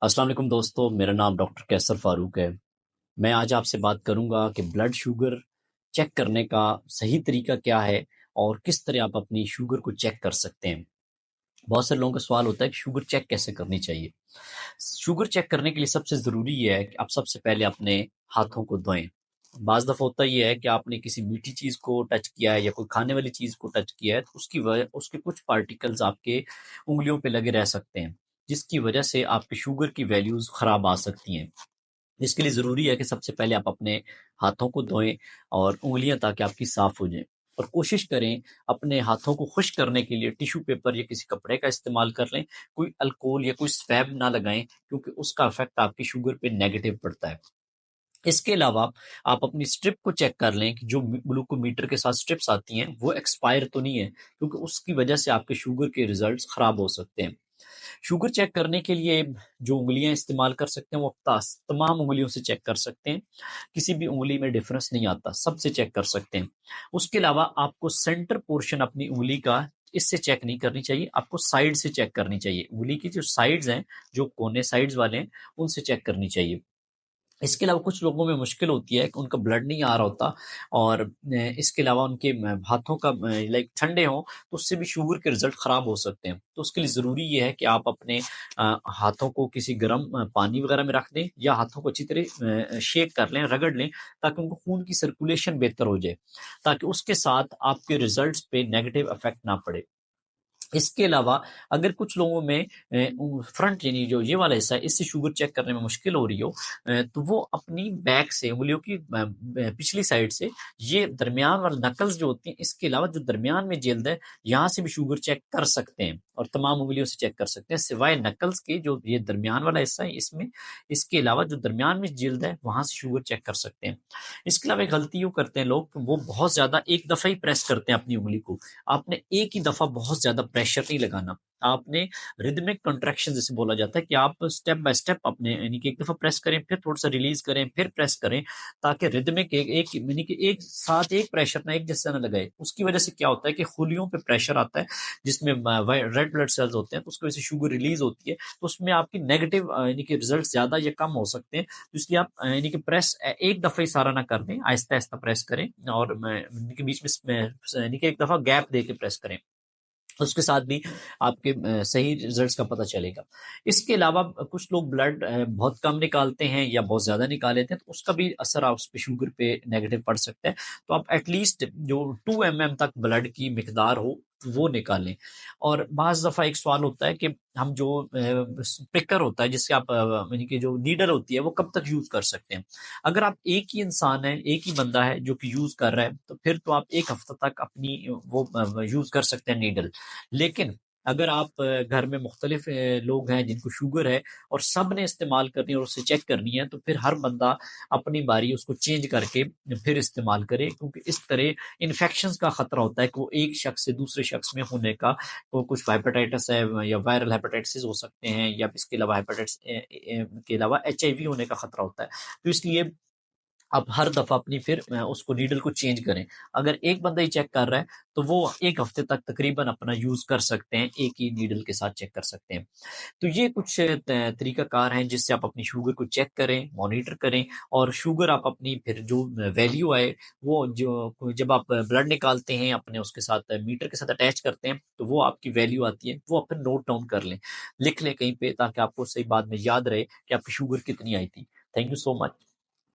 अस्सलाम वालेकुम दोस्तों, मेरा नाम डॉक्टर कैसर फारूक है। मैं आज आपसे बात करूँगा कि ब्लड शुगर चेक करने का सही तरीका क्या है और किस तरह आप अपनी शुगर को चेक कर सकते हैं। बहुत सारे लोगों का सवाल होता है कि शुगर चेक कैसे करनी चाहिए? शुगर चेक करने के लिए सबसे ज़रूरी ये है कि आप सबसे पहले अपने हाथों को धोएँ। बाज़ दफ़ा होता ये है कि आपने किसी मीठी चीज़ को टच किया है या कोई खाने वाली चीज़ को टच किया है, तो उसके कुछ पार्टिकल्स आपके उँगलियों पे लगे रह सकते हैं, जिसकी वजह से आपकी शुगर की वैल्यूज़ ख़राब आ सकती हैं। इसके लिए ज़रूरी है कि सबसे पहले आप अपने हाथों को धोएँ और उँगलियाँ ताकि आपकी साफ़ हो जाएँ। और कोशिश करें अपने हाथों को खुश्क करने के लिए टिश्यू पेपर या किसी कपड़े का इस्तेमाल कर लें। कोई अल्कोहल या कोई स्वैब ना लगाएँ क्योंकि उसका इफ़ेक्ट आपकी शुगर पे नेगेटिव पड़ता है। इसके अलावा आप अपनी स्ट्रिप को चेक कर लें कि जो ग्लूकोमीटर के साथ स्ट्रिप्स आती हैं, वो एक्सपायर तो नहीं है क्योंकि उसकी वजह से आपके शुगर के रिज़ल्ट्स ख़राब हो सकते हैं। शुगर चेक करने के लिए जो उँगलियाँ इस्तेमाल कर सकते हैं वो तमाम उँगलियों से चेक कर सकते हैं। किसी भी उँगली में डिफ़रेंस नहीं आता, सबसे चेक कर सकते हैं। उसके अलावा आपको सेंटर पोर्शन अपनी उँगली का इससे चेक नहीं करनी चाहिए, आपको साइड से चेक करनी चाहिए। उँगली की जो साइड्स हैं, जो कोने साइड्स वाले हैं, उनसे चेक करनी चाहिए। इसके अलावा कुछ लोगों में मुश्किल होती है कि उनका ब्लड नहीं आ रहा होता और इसके अलावा उनके हाथों का लाइक ठंडे हों तो उससे भी शुगर के रिजल्ट ख़राब हो सकते हैं। तो उसके लिए ज़रूरी ये है कि आप अपने हाथों को किसी गर्म पानी वगैरह में रख दें या हाथों को अच्छी तरह शेक कर लें, रगड़ लें ताकि उनको खून की सर्कुलेशन बेहतर हो जाए, ताकि उसके साथ आपके रिजल्ट्स पे नेगेटिव इफ़ेक्ट ना पड़े। इसके अलावा अगर कुछ लोगों में फ्रंट यानी जो ये वाला हिस्सा है इससे शुगर चेक करने में मुश्किल हो रही हो तो वो अपनी बैक से उँगलियों की पिछली साइड से ये दरमियान वाली नकल्स जो होती हैं इसके अलावा जो दरमियान में जिल्द है यहाँ से भी शुगर चेक कर सकते हैं और तमाम उँगलियों से चेक कर सकते हैं सिवाय नकल्स के जो ये दरमियान वाला हिस्सा है इसमें इसके अलावा जो दरमियान में जिल्द है वहाँ से शुगर चेक कर सकते हैं। इसके अलावा एक गलती यूँ करते हैं लोग वो बहुत ज़्यादा एक दफ़ा ही प्रेस करते हैं अपनी उँगली को। आपने एक ही दफ़ा बहुत ज़्यादा प्रेशर नहीं लगाना। आपने रिदमिक कॉन्ट्रैक्शन जिसे बोला जाता है कि आप स्टेप बाय स्टेप अपने यानी कि एक दफ़ा प्रेस करें, फिर थोड़ा-सा रिलीज़ करें, फिर प्रेस करें, ताकि रिदमिक एक एक यानी कि एक साथ एक प्रेशर ना एक जैसा ना लगाए। उसकी वज़ह से क्या होता है कि खुलियों पे प्रेशर आता है, जिसमें रेड ब्लड सेल्स होते हैं, तो उसकी वज़ह से शुगर रिलीज़ होती है, तो उसमें आपकी नेगेटिव यानी कि रिज़ल्ट ज़्यादा या कम हो सकते हैं। तो इसलिए आप यानी कि प्रेस एक दफ़ा ही सारा ना कर दें, आहिस्ता-आहिस्ता प्रेस करें और यानी कि बीच में यानी कि एक दफ़ा गैप दे के प्रेस करें। उसके साथ भी आपके सही रिज़ल्ट्स का पता चलेगा। इसके अलावा कुछ लोग ब्लड बहुत कम निकालते हैं या बहुत ज़्यादा निकाल लेते हैं, तो उसका भी असर आप उस पे शुगर पे नेगेटिव पड़ सकता है। तो आप एटलीस्ट जो 2 एमएम तक ब्लड की मिकदार हो, वो निकालें। और बाज़ दफ़ा एक सवाल होता है कि हम जो प्रिकर होता है जिससे आप यानी कि जो नीडल होती है, वो कब तक यूज़ कर सकते हैं? अगर आप एक ही इंसान है, एक ही बंदा है जो कि यूज़ कर रहा है, तो फिर तो आप 1 हफ्ता तक अपनी वो यूज़ कर सकते हैं नीडल। लेकिन अगर आप घर में मुख्तलिफ लोग हैं जिनको शुगर है और सब ने इस्तेमाल करनी है और उसे चेक करनी है, तो फिर हर बंदा अपनी बारी उसको चेंज करके फिर इस्तेमाल करे क्योंकि इस तरह इन्फेक्शंस का खतरा होता है कि वो एक शख्स से दूसरे शख्स में होने का वो कुछ हेपेटाइटिस है या वायरल हेपेटाइटिस हो सकते हैं या इसके अलावा हेपेटाइटिस के अलावा एचआईवी होने का खतरा होता है। तो इसलिए आप हर दफ़ा अपनी फिर उसको नीडल को चेंज करें। अगर एक बंदा ही चेक कर रहा है, तो वो 1 हफ़्ते तक तकरीबन अपना यूज़ कर सकते हैं, एक ही नीडल के साथ चेक कर सकते हैं। तो ये कुछ तरीक़ाकार हैं जिससे आप अपनी शुगर को चेक करें, मॉनिटर करें और शुगर आप अपनी फिर जो वैल्यू आए, वो जो जब आप ब्लड निकालते हैं अपने उसके साथ मीटर के साथ अटैच करते हैं, तो वो आपकी वैल्यू आती है, वो आप फिर नोट डाउन कर लें। लिख लें कहीं पे ताकि आपको सही बाद में याद रहे कि आपकी शुगर कितनी आई थी। Thank you so much.